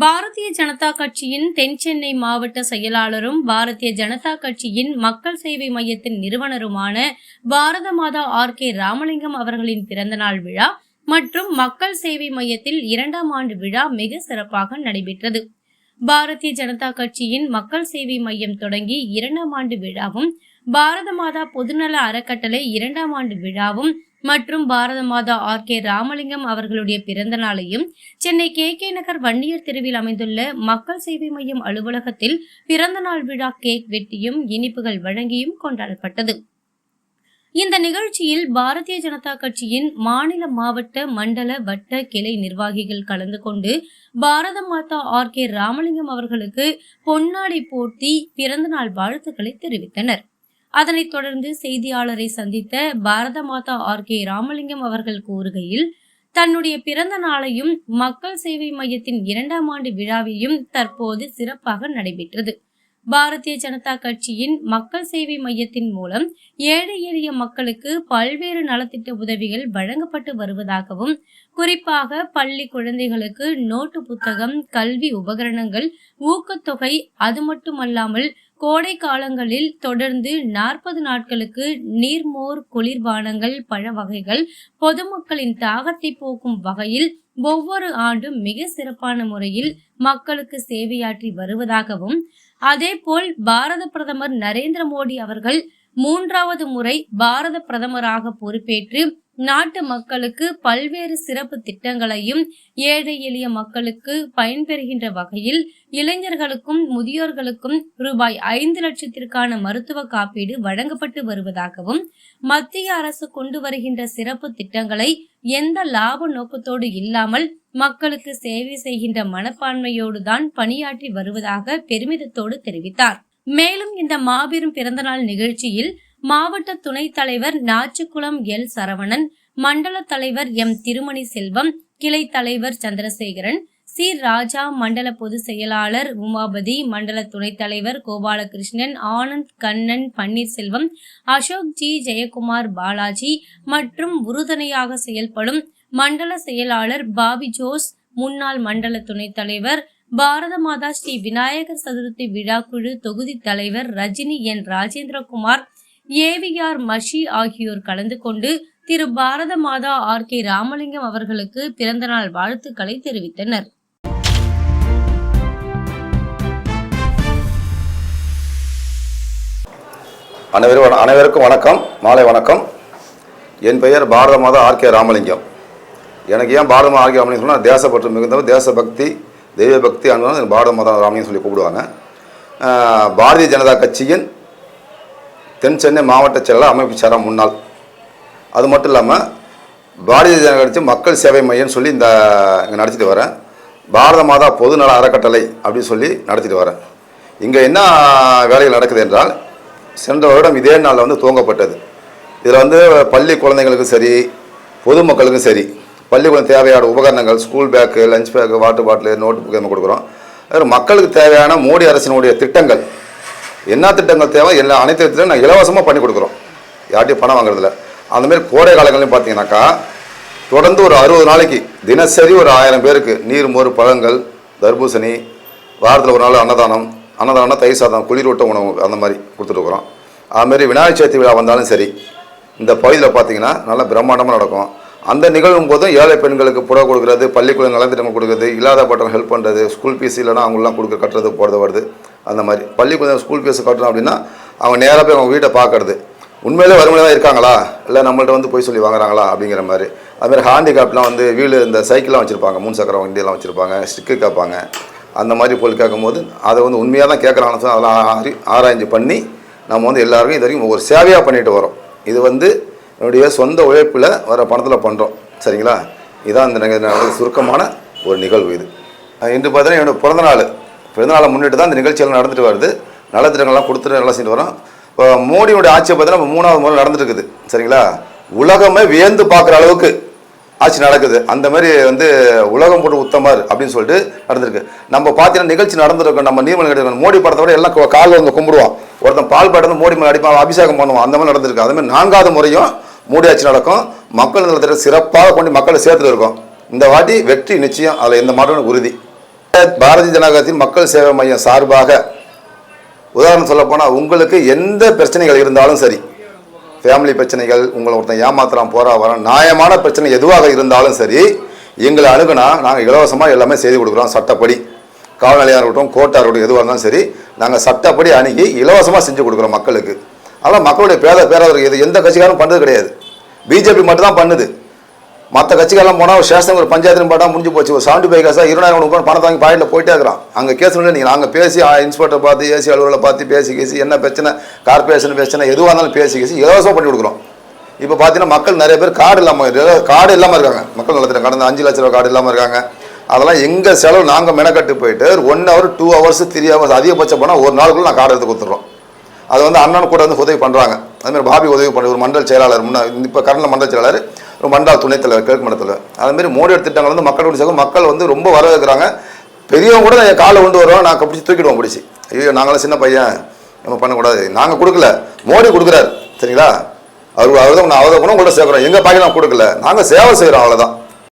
பாரதிய ஜனதா கட்சியின் தென் சென்னை மாவட்ட செயலாளரும் பாரதிய ஜனதா கட்சியின் மக்கள் சேவை மையத்தின் நிறுவனருமான பாரத மாதா R.K. ராமலிங்கம் அவர்களின் பிறந்தநாள் விழா மற்றும் மக்கள் சேவை மையத்தில் 2ஆம் ஆண்டு விழா மிக சிறப்பாக நடைபெற்றது. பாரதிய ஜனதா கட்சியின் மக்கள் சேவை மையம் தொடங்கி 2ஆம் ஆண்டு விழாவும், பாரத மாதா பொதுநல அறக்கட்டளை 2ஆம் ஆண்டு விழாவும் மற்றும் பாரத மாதா R.K. ராமலிங்கம் அவர்களுடைய பிறந்த நாளையும் சென்னை KK நகர் வன்னியர் தெருவில் அமைந்துள்ள மக்கள் சேவை மையம் அலுவலகத்தில் பிறந்த நாள் விழா கேக் வெட்டியும் இனிப்புகள் வழங்கியும் கொண்டாடப்பட்டது. இந்த நிகழ்ச்சியில் பாரதிய ஜனதா கட்சியின் மாநில, மாவட்ட, மண்டல, வட்ட, கிளை நிர்வாகிகள் கலந்து கொண்டு பாரத மாதா R.K. ராமலிங்கம் அவர்களுக்கு பொன்னாடை போர்த்தி பிறந்த நாள் வாழ்த்துக்களை தெரிவித்தனர். அதனைத் தொடர்ந்து செய்தியாளரை சந்தித்த பாரத மாதா R.K. ராமலிங்கம் அவர்கள் கூறுகையில், தன்னுடைய பிறந்த நாளையும் மக்கள் சேவை மையத்தின் 2ஆம் ஆண்டு விழாவையும் தற்போது சிறப்பாக நடைபெற்றது. பாரதிய ஜனதா கட்சியின் மக்கள் சேவை மையத்தின் மூலம் ஏழை எளிய மக்களுக்கு பல்வேறு நலத்திட்ட உதவிகள் வழங்கப்பட்டு வருவதாகவும், குறிப்பாக பள்ளி குழந்தைகளுக்கு நோட்டு புத்தகம், கல்வி உபகரணங்கள், ஊக்கத்தொகை, அது மட்டுமல்லாமல் கோடை காலங்களில் தொடர்ந்து 40 நாட்களுக்கு நீர்மோர், குளிர்பானங்கள், பழ வகைகள் பொதுமக்களின் தாகத்தை போக்கும் வகையில் ஒவ்வொரு ஆண்டும் மிக சிறப்பான முறையில் மக்களுக்கு சேவையாற்றி வருவதாகவும், அதேபோல் பாரத பிரதமர் நரேந்திர மோடி அவர்கள் 3வது முறை பாரத பிரதமராக பொறுப்பேற்று நாட்டு மக்களுக்கு பல்வேறு சிறப்பு திட்டங்களையும், ஏழை எளிய மக்களுக்கு பயன்பெறுகின்ற வகையில் இளைஞர்களுக்கும் முதியோர்களுக்கும் ரூபாய் 5 லட்சத்திற்கான மருத்துவ காப்பீடு வழங்கப்பட்டு வருவதாகவும், மத்திய அரசு கொண்டு வருகின்ற சிறப்பு திட்டங்களை எந்த லாப நோக்கத்தோடு இல்லாமல் மக்களுக்கு சேவை செய்கின்ற மனப்பான்மையோடு தான் பணியாற்றி வருவதாக பெருமிதத்தோடு தெரிவித்தார். மேலும் இந்த மாபெரும் பிறந்தநாள் நிகழ்ச்சியில் மாவட்ட துணைத் தலைவர் நாச்சிக்குளம் L. சரவணன், மண்டல தலைவர் M. திருமணி செல்வம், கிளை தலைவர் சந்திரசேகரன், C. ராஜா, மண்டல பொதுச் செயலாளர் உமாபதி, மண்டல துணைத் தலைவர் கோபாலகிருஷ்ணன், ஆனந்த், கண்ணன், பன்னீர்செல்வம், அசோக் G. ஜெயக்குமார், பாலாஜி மற்றும் உறுதுணையாக செயல்படும் மண்டல செயலாளர் பாபி ஜோஸ், முன்னாள் மண்டல துணைத் தலைவர், பாரத மாதா ஸ்ரீ விநாயகர் சதுர்த்தி விழாக்குழு தொகுதி தலைவர் ரஜினி N. ராஜேந்திரகுமார், AVR மஷி ஆகியோர் கலந்து கொண்டு திரு பாரத மாதா R.K. ராமலிங்கம் அவர்களுக்கு பிறந்தநாள் வாழ்த்துக்களை தெரிவித்தனர். அனைவருக்கும் வணக்கம், மாலை வணக்கம். என் பெயர் பாரத மாதா R.K. ராமலிங்கம். எனக்கு ஏன் பாரத மாதா R.K. ராமலிங்கம் சொன்னால், தேசப்பற்று மிகுந்தவர், தேசபக்தி, தெய்வ பக்தி அன்பு பாரத மாதா ராமலிங்கம் சொல்லி கூப்பிடுவாங்க. பாரதிய ஜனதா கட்சியின் தென் சென்னை மாவட்ட செயலாளர், அமைப்பு சாரா முன்னாள். அது மட்டும் இல்லாமல் பாரதிய ஜனதா கட்சி மக்கள் சேவை மையம் சொல்லி இங்கே நடத்திட்டு வரேன். பாரத மாதா பொதுநல அறக்கட்டளை அப்படின்னு சொல்லி நடத்திட்டு வரேன். இங்கே என்ன வேலைகள் நடக்குது என்றால், சென்ற வருடம் இதே நாளில் துவங்கப்பட்டது. இதில் பள்ளி குழந்தைங்களுக்கும் சரி, பொதுமக்களுக்கும் சரி, பள்ளிக்கூடம் தேவையான உபகரணங்கள், school bag, lunch bag, water bottle, notebook நம்ம கொடுக்குறோம். மக்களுக்கு தேவையான மோடி அரசினுடைய திட்டங்கள், என்ன திட்டங்கள் தேவை, எல்லா அனைத்து திட்டங்களும் நாங்கள் இலவசமாக பண்ணி கொடுக்குறோம், யார்ட்டையும் பணம் வாங்குறதில்ல. அந்தமாரி கோடை காலங்களையும் பார்த்தீங்கன்னாக்கா தொடர்ந்து ஒரு 60 நாளைக்கு தினசரி ஒரு 1000 பேருக்கு நீர், மோர், பழங்கள், தர்பூசணி, வாரத்தில் ஒரு நாள் அன்னதானம்னா தயிர் சாதம், குளிரூட்ட உணவு அந்த மாதிரி கொடுத்துட்ருக்குறோம். அதுமாரி விநாயகர் சதுர்த்தி விழா வந்தாலும் சரி, இந்த பகுதியில் பார்த்தீங்கன்னா நல்லா பிரம்மாண்டமாக நடக்கும். அந்த நிகழ்வும் போதும் ஏழை பெண்களுக்கு புடவை கொடுக்குறது, பள்ளிக்கூட நலத்திட்டங்கள் கொடுக்குறது, இல்லாத பட்டம் ஹெல்ப் பண்ணுறது, ஸ்கூல் ஃபீஸ் இல்லைனா அவங்களாம் கொடுக்க கட்டுறது போகிறது வருது. அந்த மாதிரி பள்ளிக்கூடம் ஸ்கூல் ஃபீஸ் கட்டணும் அப்படின்னா அவங்க நேராக போய் அவங்க வீட்டை பார்க்கறது, உண்மையிலே வறுமையாக தான் இருக்காங்களா இல்லை நம்மள்ட்ட போய் சொல்லி வாங்குறாங்களா அப்படிங்கிற மாதிரி. அதுமாதிரி ஹேண்டிகேப்லாம் வீடு இந்த சைக்கிள்லாம் வச்சுருப்பாங்க, 3 சக்கர வண்டியெல்லாம் வச்சுருப்பாங்க, ஸ்டிக்கு கேட்பாங்க. அந்த மாதிரி பொருள் கேட்கும்போது அதை உண்மையாக தான் கேட்குறாங்கன்னு அதெல்லாம் ஆராய்ச்சி பண்ணி நம்ம எல்லாருக்கும் இது வரைக்கும் ஒரு சேவையாக பண்ணிட்டு வரோம். இது என்னுடைய சொந்த உழைப்பில் வர பணத்தில் பண்ணுறோம். சரிங்களா? இதுதான் இந்த சுருக்கமான ஒரு நிகழ்வு. இது இன்று பார்த்தீங்கன்னா என்னோடய பிறந்தநாளை முன்னிட்டு தான் இந்த நிகழ்ச்சியெல்லாம் நடந்துட்டு வருது. நலத்திட்டங்கள்லாம் கொடுத்துட்டு நல்லா செஞ்சுட்டு வரோம். இப்போ மோடியோடைய ஆட்சியை பார்த்தீங்கன்னா 3வது முறை நடந்துட்டு இருக்குது. சரிங்களா? உலகமே வியந்து பார்க்குற அளவுக்கு ஆட்சி நடக்குது. அந்த மாதிரி உலகம் போட்டு உத்தமர் அப்படின்னு சொல்லிட்டு நடந்திருக்கு. நம்ம பார்த்தீங்கன்னா நிகழ்ச்சி நடந்திருக்கோம். நம்ம நீர்மலை கிடைக்கும் மோடி படத்தை விட எல்லாம் காலில் கும்பிடுவோம். ஒருத்தன் பால் பாட்டு மோடி மேலே அடிப்பான், அபிஷேகம் பண்ணுவோம். அந்த மாதிரி நடந்திருக்கு. அதுமாதிரி 4வது முறையும் மோடி ஆட்சி நடக்கும். மக்கள் நலத்திட்ட சிறப்பாக கொண்டு மக்களை சேர்த்துட்டு இருக்கோம். இந்த வாட்டி வெற்றி நிச்சயம், அதில் எந்த மாற்றமும் உறுதி. பாரதிய ஜனதா கட்சியின் மக்கள் சேவை மையம் சார்பாக உதாரணம் சொல்லப்போனால் உங்களுக்கு எந்த பிரச்சனைகள் இருந்தாலும் சரி, ஃபேமிலி பிரச்சனைகள், உங்களை ஒருத்தன் ஏமாத்திரம் போறா வர நியாயமான பிரச்சனை எதுவாக இருந்தாலும் சரி, எங்களை அணுகுனா நாங்கள் இலவசமாக எல்லாமே செய்து கொடுக்குறோம். சட்டப்படி காவல்நிலையாக இருக்கட்டும், கோர்ட்டாக இருக்கட்டும், எதுவாக இருந்தாலும் சரி நாங்கள் சட்டப்படி அணுகி இலவசமாக செஞ்சு கொடுக்குறோம் மக்களுக்கு. ஆனால் மக்களுடைய பேராதரவு இது எந்த கட்சிக்காரும் பண்ணுறது கிடையாது. பிஜேபி மட்டும் தான் பண்ணுது. மற்ற கட்சிகள்லாம் போனால் ஒரு ஸ்டேஷன் ஒரு பஞ்சாயத்து பாட்டா முடிஞ்சு போச்சு. ஒரு 75 காசா 20,000 பணத்தை வாங்கி பாக்கெட்டில் போயிட்டே இருக்கிறான். அங்கே கேஸ் நீங்கள் நாங்கள் பேசி இன்ஸ்பெக்டர் பார்த்து ஏசி அலுவலரை பார்த்து பேசி என்ன பிரச்சனை, கார்பரேஷன் பிரச்சனை எதுவாக இருந்தாலும் பேசி இலவசமாக பண்ணி கொடுக்குறோம். இப்போ பார்த்தீங்கன்னா மக்கள் நிறைய பேர் கார்டு இல்லாமல் இருக்காங்க. மக்கள் நலத்தில் கடந்த 5 லட்ச ரூபா கார்டு இல்லாமல் இருக்காங்க. அதெல்லாம் எங்கள் செலவு நாங்கள் மெனக்கட்டு போயிட்டு 1 hour 2 hours 3 hours அதிகபட்சம் போனால் ஒரு நாளுக்குள்ள நான் கார்டு எடுத்து கொடுத்துட்றோம். அது அண்ணன் கூட உதவி பண்ணுறாங்க. அதுமாதிரி பாபி உதவி பண்ணி ஒரு மண்டல் செயலாளர் இப்போ கரண்ட் மண்டல் செயலாளர், ஒரு மண்டல் துணைத் தலைவர், கிழக்கு மண்டலத்தில். அதுமாரி மோடி திட்டங்கள் மக்களோட சேர்க்கும் மக்கள் ரொம்ப வரவேற்கிறாங்க. பெரியவங்க கூட என் காலை கொண்டு வருவாங்க, நான் பிடிச்சி தூக்கிடுவோம். பிடிச்சி ஐயோ நாங்களாம் சின்ன பையன் நம்ம பண்ணக்கூடாது, நாங்கள் கொடுக்கல, மோடி கொடுக்குறாரு. சரிங்களா? அவர் தான் கூட உங்கள்கிட்ட சேர்க்குறோம். எங்கள் பாக்கெட் நான் கொடுக்கல, நாங்கள் சேவை செய்கிறோம், அவ்வளோதான்.